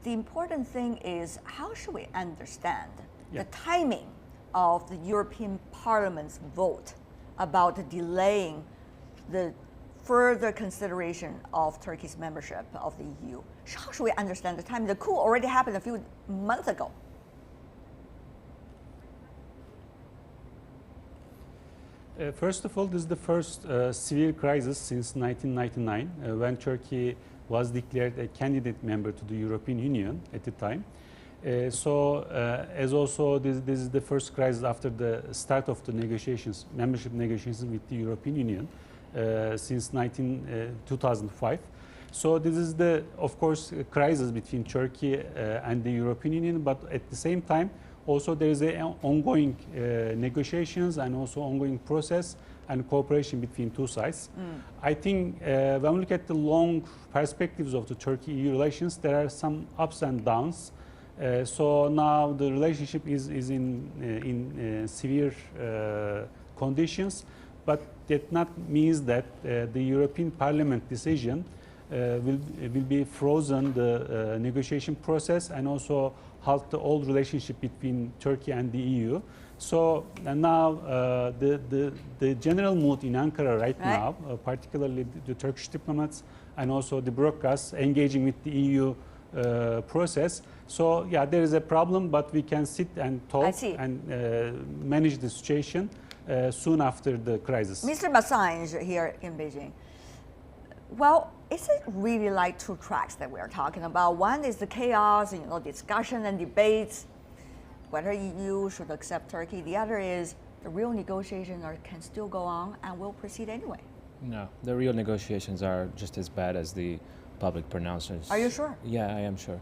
the important thing is how should we understand Yeah. the timing of the European Parliament's vote about delaying the further consideration of Turkey's membership of the EU? How should we understand the timing? The coup already happened a few months ago. First of all, this is the first severe crisis since 1999, when Turkey was declared a candidate member to the European Union at the time. As also this is the first crisis after the start of the negotiations, membership negotiations with the European Union since 2005. So this is the, of course, crisis between Turkey and the European Union, but at the same time, also there is an ongoing negotiations and also ongoing process and cooperation between two sides. I think when we look at the long perspectives of the Turkey-EU relations, there are some ups and downs. So now the relationship is in severe conditions, but that not means that the European Parliament decision will be frozen the negotiation process and also halt the old relationship between Turkey and the EU. So now the general mood in Ankara right now, particularly the Turkish diplomats and also the bureaucrats engaging with the EU process. So yeah, there is a problem, but we can sit and talk and manage the situation soon after the crisis. Mr. Bassange here in Beijing. Well, is it really like two tracks that we are talking about? One is the chaos, discussion and debates, whether EU should accept Turkey. The other is the real negotiations can still go on and will proceed anyway. No, the real negotiations are just as bad as the public pronouncements. Are you sure? Yeah, I am sure.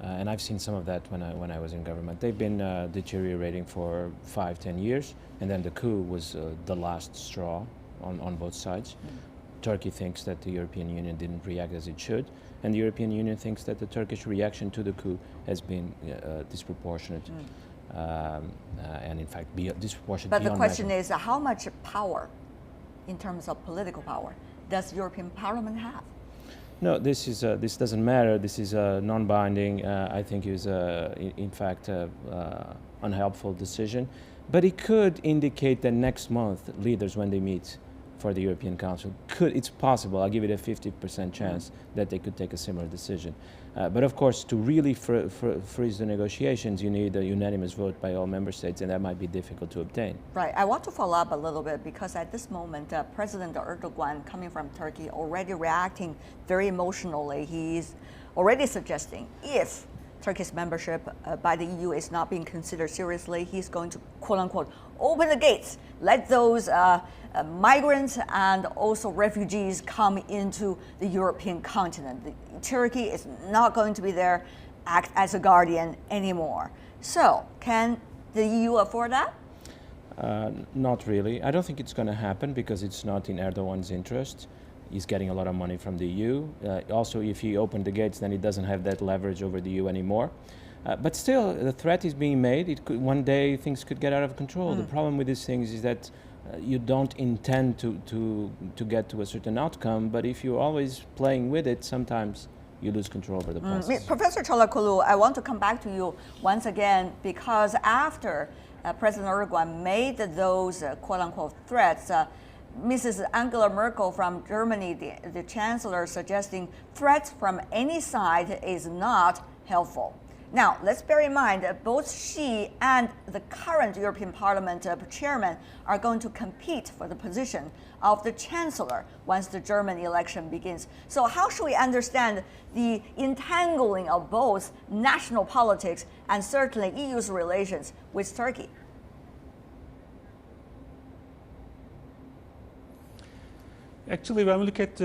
And I've seen some of that when I was in government. They've been deteriorating for 5-10 years, and then the coup was the last straw on both sides. Turkey thinks that the European Union didn't react as it should, and the European Union thinks that the Turkish reaction to the coup has been disproportionate, and in fact disproportionate. But the question is, how much power, in terms of political power, does the European Parliament have? No, this doesn't matter. This is non-binding. I think it was, in fact, unhelpful decision. But it could indicate that next month, leaders, when they meet for the European Council, it's possible, I'll give it a 50% chance that they could take a similar decision. But of course, to really freeze the negotiations, you need a unanimous vote by all member states, and that might be difficult to obtain. Right. I want to follow up a little bit because at this moment, President Erdogan, coming from Turkey, already reacting very emotionally. He's already suggesting if Turkey's membership by the EU is not being considered seriously, he's going to, quote unquote, open the gates, let those migrants and also refugees come into the European continent. Turkey is not going to be there, act as a guardian anymore. So, can the EU afford that? Not really. I don't think it's going to happen because it's not in Erdogan's interest. He's getting a lot of money from the EU. Also, if he opened the gates, then he doesn't have that leverage over the EU anymore. But still, the threat is being made. One day things could get out of control. The problem with these things is that you don't intend to get to a certain outcome, but if you're always playing with it, sometimes you lose control over the process. Professor Çolakoglu, I want to come back to you once again because after President Erdogan made those quote-unquote threats, Mrs. Angela Merkel from Germany, the chancellor, suggesting threats from any side is not helpful. Now, let's bear in mind that both she and the current European Parliament chairman are going to compete for the position of the chancellor once the German election begins. So how should we understand the entangling of both national politics and certainly EU's relations with Turkey? Actually, when we look at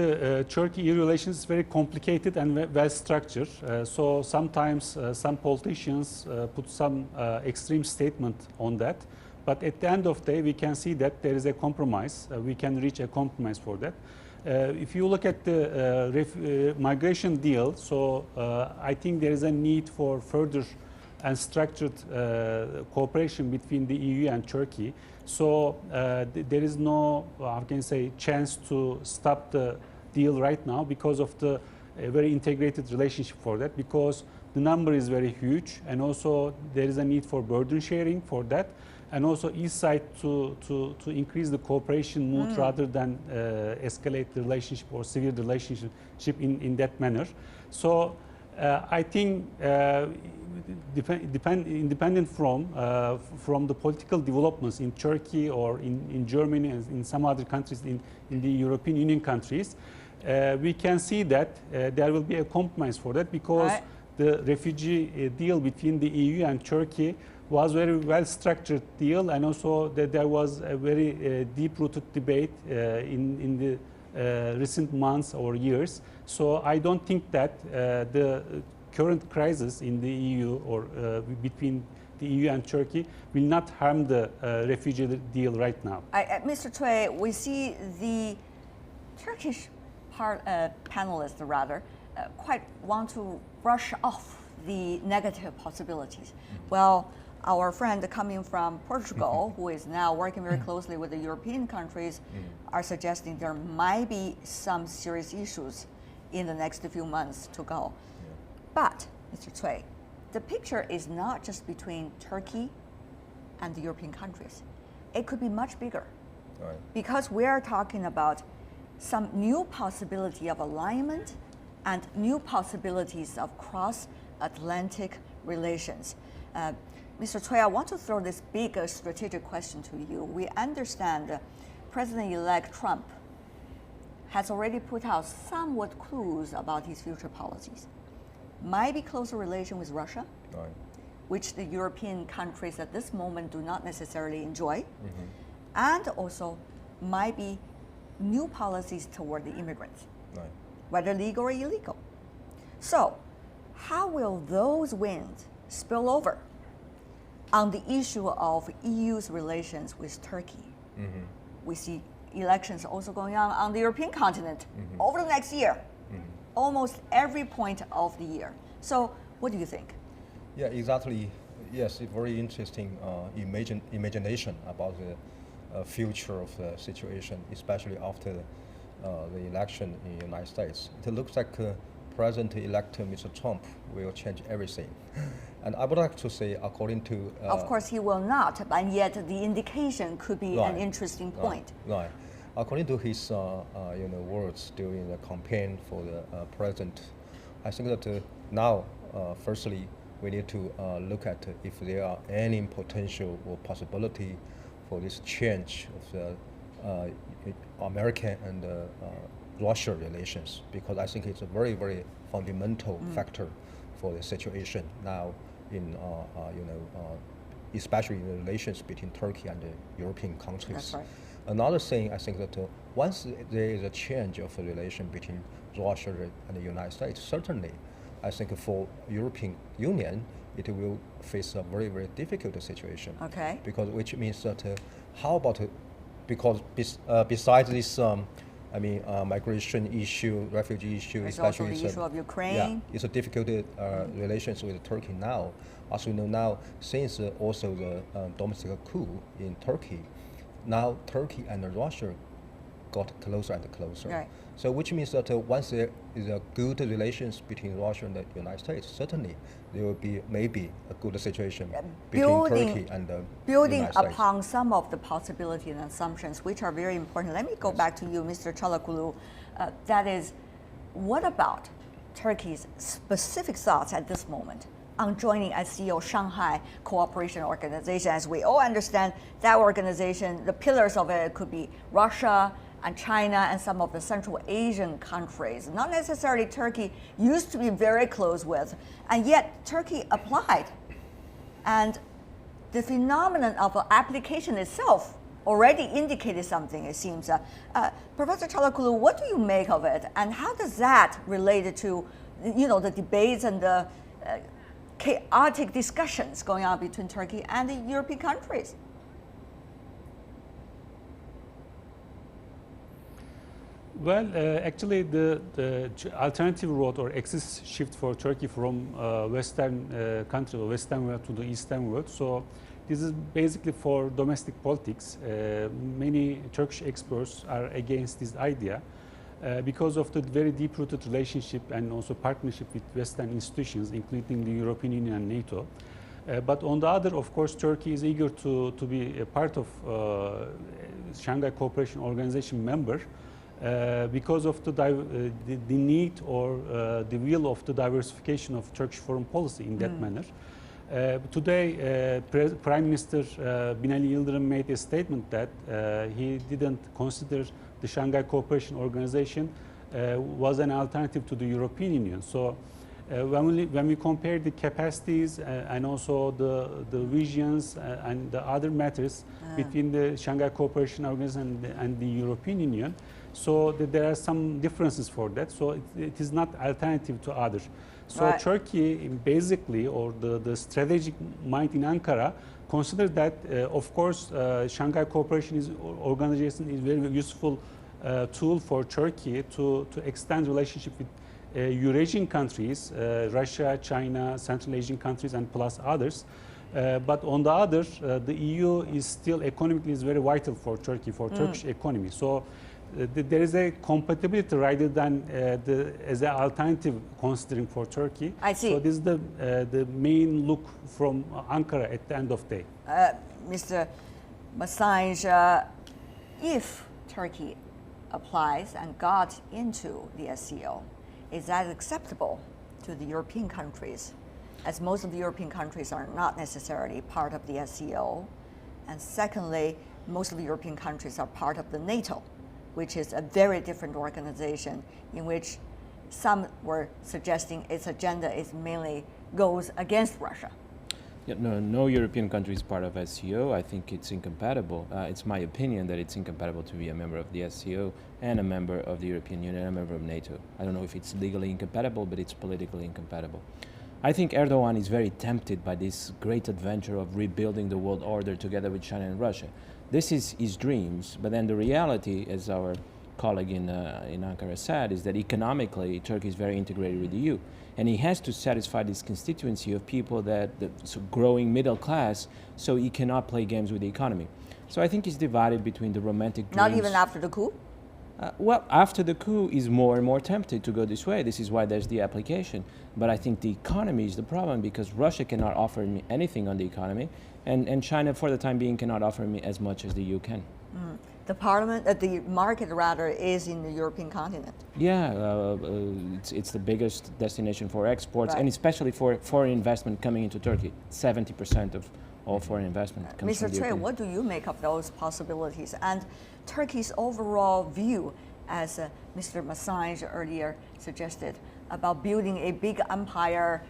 Turkey-EU relations, it's very complicated and well structured. So sometimes some politicians put some extreme statement on that. But at the end of the day, we can see that there is a compromise. We can reach a compromise for that. If you look at the migration deal, so I think there is a need for further and structured cooperation between the EU and Turkey. So there is no, how can I say, chance to stop the deal right now because of the very integrated relationship for that, because the number is very huge, and also there is a need for burden sharing for that, and also each side to increase the cooperation mood rather than escalate the relationship or severe the relationship in that manner. So I think independent from the political developments in Turkey or in Germany and in some other countries in the European Union countries, we can see that there will be a compromise for that, because the refugee deal between the EU and Turkey was very well structured deal, and also that there was a very deep-rooted debate in the recent months or years. So I don't think that the current crisis in the EU or between the EU and Turkey will not harm the refugee deal right now. Mr. Cui, we see the Turkish panelists rather quite want to brush off the negative possibilities. Well, our friend coming from Portugal, who is now working very closely with the European countries, are suggesting there might be some serious issues in the next few months to go. But, Mr. Cui, the picture is not just between Turkey and the European countries. It could be much bigger. Because we are talking about some new possibility of alignment and new possibilities of cross-Atlantic relations. Mr. Cui, I want to throw this big strategic question to you. We understand President-elect Trump has already put out somewhat clues about his future policies. Might be closer relation with Russia, which the European countries at this moment do not necessarily enjoy, and also might be new policies toward the immigrants, whether legal or illegal. So, how will those winds spill over on the issue of EU's relations with Turkey? We see elections also going on the European continent over the next year, almost every point of the year. So, what do you think? Yeah, exactly. Yes, it's very interesting imagination about the future of the situation, especially after the election in the United States. It looks like President-elect Mr. Trump will change everything. And I would like to say, according to... of course, he will not, but yet the indication could be an interesting point. Right. According to his words during the campaign for the president, I think that now, firstly, we need to look at if there are any potential or possibility for this change of the American and Russia relations, because I think it's a very, very fundamental factor for the situation now in, especially in the relations between Turkey and the European countries. That's right. Another thing, I think that once there is a change of the relation between Russia and the United States, certainly, I think for European Union, it will face a very, very difficult situation. Okay. Because which means that how about, because besides this, migration issue, refugee issue, There's especially also the issue of Ukraine. Yeah, it's a difficult relations with Turkey now. As we know now, since also the domestic coup in Turkey, now Turkey and Russia got closer and closer. Right. So which means that once there is a good relations between Russia and the United States, certainly there will be maybe a good situation between Turkey and the building United States. upon some of the possibilities and assumptions, which are very important. Let me go back to you, Mr. Çalhanoğlu. That is, what about Turkey's specific thoughts at this moment on joining SCO, Shanghai Cooperation Organization? As we all understand, that organization, the pillars of it could be Russia and China and some of the Central Asian countries. Not necessarily Turkey used to be very close with, and yet Turkey applied. And the phenomenon of application itself already indicated something, it seems. Professor Çalhanoğlu, what do you make of it? And how does that relate to, the debates and the chaotic discussions going on between Turkey and the European countries? Well, actually, the alternative road or axis shift for Turkey from Western country or Western world to the Eastern world. So this is basically for domestic politics. Many Turkish experts are against this idea. because of the very deep-rooted relationship and also partnership with Western institutions, including the European Union and NATO. But on the other, of course, Turkey is eager to be a part of Shanghai Cooperation Organization member because of the need or the will of the diversification of Turkish foreign policy in that manner. Today, Prime Minister Binali Yıldırım made a statement that he didn't consider the Shanghai Cooperation Organization was an alternative to the European Union. So when we compare the capacities and also the visions and the other matters between the Shanghai Cooperation Organization and the European Union, so there are some differences for that. So it is not alternative to others. So Right. Turkey basically, or the strategic mind in Ankara, consider that of course Shanghai Cooperation Organization is very useful tool for Turkey to extend relationship with Eurasian countries, Russia, China, Central Asian countries, and plus others. But on the other, the EU is still economically is very vital for Turkey, for Turkish economy. So there is a compatibility rather than as an alternative considering for Turkey. I see. So this is the main look from Ankara at the end of the day. Mr. Masanj, if Turkey applies and got into the SCO, is that acceptable to the European countries? As most of the European countries are not necessarily part of the SCO. And secondly, most of the European countries are part of the NATO, which is a very different organization in which some were suggesting its agenda is mainly goes against Russia. Yeah, no European country is part of SCO. I think it's incompatible. It's my opinion that it's incompatible to be a member of the SCO and a member of the European Union and a member of NATO. I don't know if it's legally incompatible, but it's politically incompatible. I think Erdogan is very tempted by this great adventure of rebuilding the world order together with China and Russia. This is his dreams, but then the reality, as our colleague in Ankara said, is that economically Turkey is very integrated with the EU. And he has to satisfy this constituency of people the growing middle class, so he cannot play games with the economy. So I think he's divided between the romantic dreams. Not even after the coup? Well, after the coup, he's more and more tempted to go this way. This is why there's the application. But I think the economy is the problem because Russia cannot offer me anything on the economy, and China, for the time being, cannot offer me as much as the EU can. The market rather, is in the European continent. Yeah, it's the biggest destination for exports, Right. and especially for foreign investment coming into Turkey. 70% of all foreign investment comes from Mr. the Choi, European. what do you make of those possibilities and Turkey's overall view, as Mr. Masanj earlier suggested, about building a big empire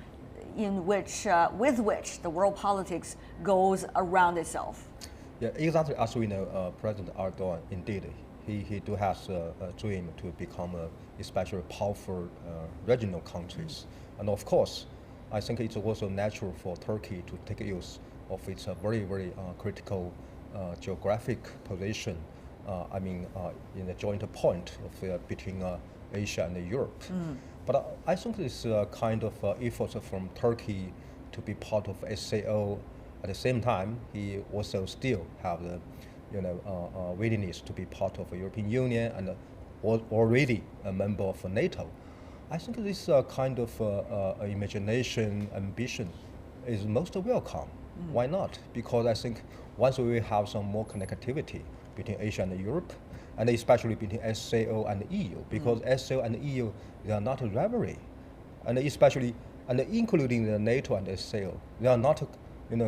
in which, with which the world politics goes around itself? Yeah, exactly. As we know, President Erdogan, indeed, he do has a dream to become especially powerful regional countries. And of course, I think it's also natural for Turkey to take use of its very, very critical geographic position. In the joint point of between Asia and Europe. But I think this kind of effort from Turkey to be part of SCO. At the same time, he also still have the, willingness to be part of the European Union and already a member of NATO. I think this kind of imagination, ambition, is most welcome. Why not? Because I think once we have some more connectivity between Asia and Europe, and especially between SCO and EU, because SCO and EU, they are not a rivalry, and especially and including the NATO and SCO, they are not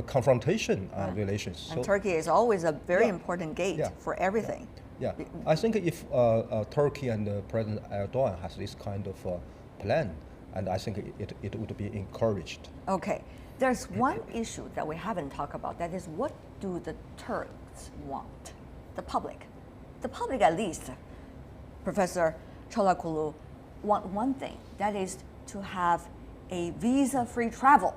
confrontation relations. And Turkey is always a very Yeah. important gate Yeah. for everything. Yeah, I think if Turkey and President Erdogan has this kind of plan, and I think it would be encouraged. Okay, there's one issue that we haven't talked about. That is, what do the Turks want? The public at least, Professor Çolakoglu, want one thing. That is to have a visa-free travel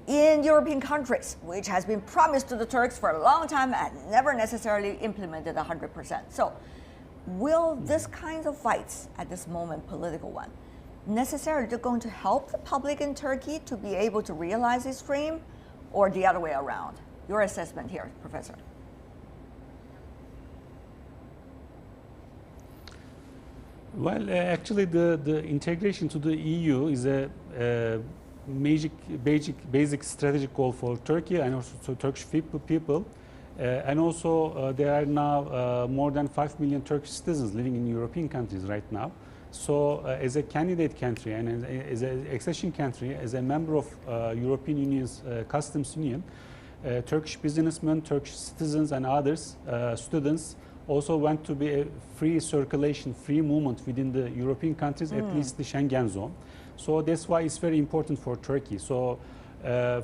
in European countries, which has been promised to the Turks for a long time and never necessarily implemented 100%. So will this kind of fights at this moment, political one, necessarily going to help the public in Turkey to be able to realize this dream, or the other way around? Your assessment here, Professor. Well, actually, the integration to the EU is a basic strategic goal for Turkey and also to Turkish people. And also, there are now more than 5 million Turkish citizens living in European countries right now. So, as a candidate country and as an accession country, as a member of European Union's customs union, Turkish businessmen, Turkish citizens, and others, students, also want to be a free circulation, free movement within the European countries, at least the Schengen zone. So that's why it's very important for Turkey. So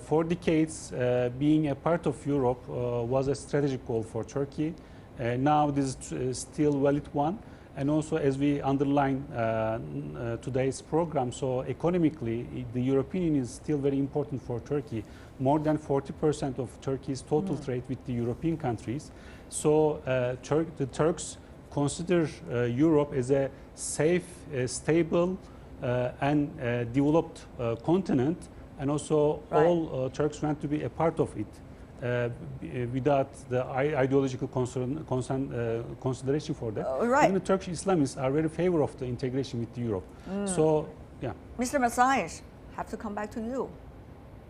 for decades, being a part of Europe was a strategic goal for Turkey. Now this is still valid one. And also, as we underline today's program, so economically, the European Union is still very important for Turkey. More than 40% of Turkey's total trade with the European countries. So the Turks consider Europe as a safe, stable, and developed continent. And also, all Turks want to be a part of it. Without the ideological consideration for that. Even the Turkish Islamists are very favor of the integration with Europe. So, yeah. Mr. Massage, have to come back to you.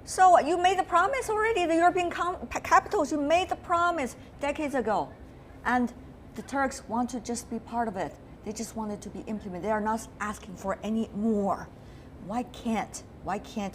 So you made the promise already, the European capitals, you made the promise decades ago. And the Turks want to just be part of it. They just want it to be implemented. They are not asking for any more. Why can't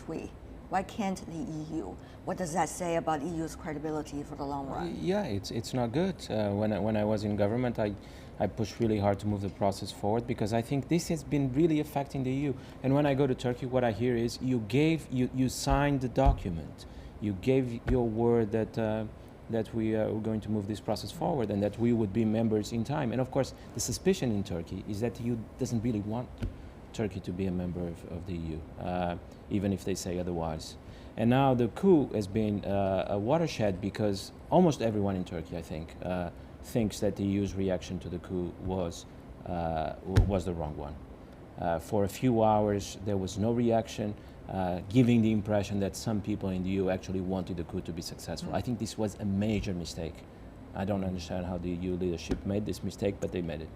we? Why can't the EU? What does that say about EU's credibility for the long run? Yeah, it's not good. When I was in government, I pushed really hard to move the process forward because I think this has been really affecting the EU. And when I go to Turkey, what I hear is you signed the document, you gave your word that we are going to move this process forward and that we would be members in time. And of course, the suspicion in Turkey is that the EU doesn't really want Turkey to be a member of the EU, even if they say otherwise. And now the coup has been a watershed because almost everyone in Turkey, I think, thinks that the EU's reaction to the coup was the wrong one. For a few hours, there was no reaction, giving the impression that some people in the EU actually wanted the coup to be successful. I think this was a major mistake. I don't understand how the EU leadership made this mistake, but they made it.